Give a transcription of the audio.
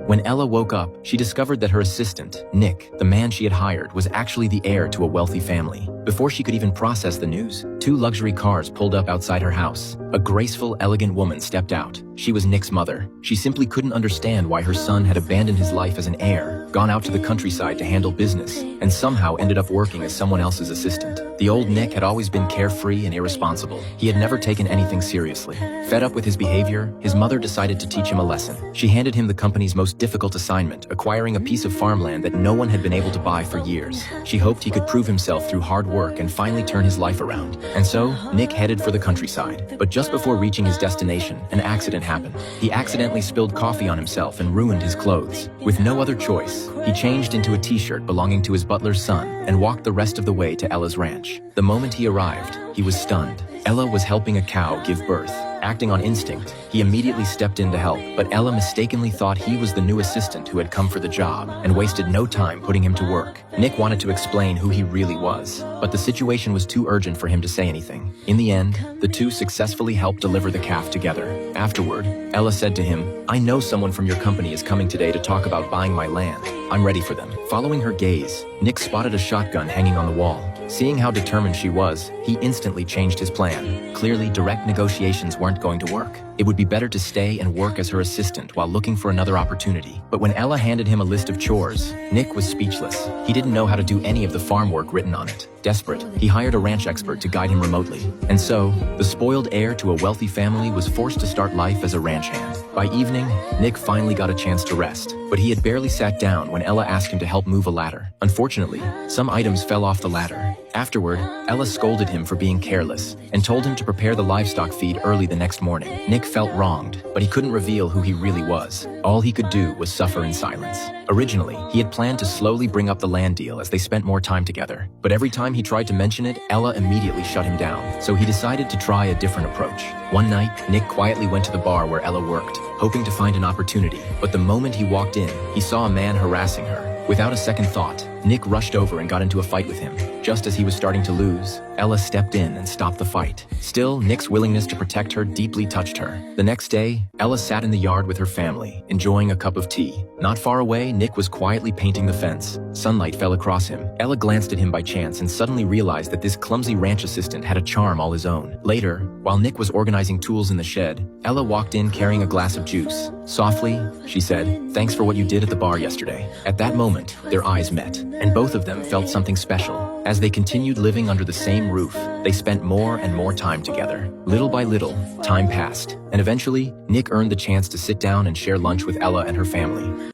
When Ella woke up, she discovered that her assistant, Nick, the man she had hired, was actually the heir to a wealthy family. Before she could even process the news, 2 luxury cars pulled up outside her house. A graceful, elegant woman stepped out. She was Nick's mother. She simply couldn't understand why her son had abandoned his life as an heir, gone out to the countryside to handle business, and somehow ended up working as someone else's assistant. The old Nick had always been carefree and irresponsible. He had never taken anything seriously. Fed up with his behavior, his mother decided to teach him a lesson. She handed him the company's most difficult assignment, acquiring a piece of farmland that no one had been able to buy for years. She hoped he could prove himself through hard work and finally turn his life around. And so, Nick headed for the countryside. But just before reaching his destination, an accident happened. He accidentally spilled coffee on himself and ruined his clothes. With no other choice, he changed into a t-shirt belonging to his butler's son and walked the rest of the way to Ella's ranch. The moment he arrived, he was stunned. Ella was helping a cow give birth. Acting on instinct, he immediately stepped in to help, but Ella mistakenly thought he was the new assistant who had come for the job and wasted no time putting him to work. Nick wanted to explain who he really was, but the situation was too urgent for him to say anything. In the end, the two successfully helped deliver the calf together. Afterward, Ella said to him, "I know someone from your company is coming today to talk about buying my land. I'm ready for them." Following her gaze, Nick spotted a shotgun hanging on the wall. Seeing how determined she was, he instantly changed his plan. Clearly, direct negotiations weren't going to work. It would be better to stay and work as her assistant while looking for another opportunity. But when Ella handed him a list of chores, Nick was speechless. He didn't know how to do any of the farm work written on it. Desperate, he hired a ranch expert to guide him remotely. And so, the spoiled heir to a wealthy family was forced to start life as a ranch hand. By evening, Nick finally got a chance to rest, but he had barely sat down when Ella asked him to help move a ladder. Unfortunately, some items fell off the ladder. Afterward, Ella scolded him for being careless and told him to prepare the livestock feed early the next morning. Nick felt wronged, but he couldn't reveal who he really was. All he could do was suffer in silence. Originally, he had planned to slowly bring up the land deal as they spent more time together. But every time he tried to mention it, Ella immediately shut him down. So he decided to try a different approach. One night, Nick quietly went to the bar where Ella worked, hoping to find an opportunity. But the moment he walked in, he saw a man harassing her. Without a second thought, Nick rushed over and got into a fight with him. Just as he was starting to lose, Ella stepped in and stopped the fight. Still, Nick's willingness to protect her deeply touched her. The next day, Ella sat in the yard with her family, enjoying a cup of tea. Not far away, Nick was quietly painting the fence. Sunlight fell across him. Ella glanced at him by chance and suddenly realized that this clumsy ranch assistant had a charm all his own. Later, while Nick was organizing tools in the shed, Ella walked in carrying a glass of juice. Softly, she said, "Thanks for what you did at the bar yesterday." At that moment, their eyes met, and both of them felt something special. As they continued living under the same roof, they spent more and more time together. Little by little, time passed, and eventually, Nick earned the chance to sit down and share lunch with Ella and her family.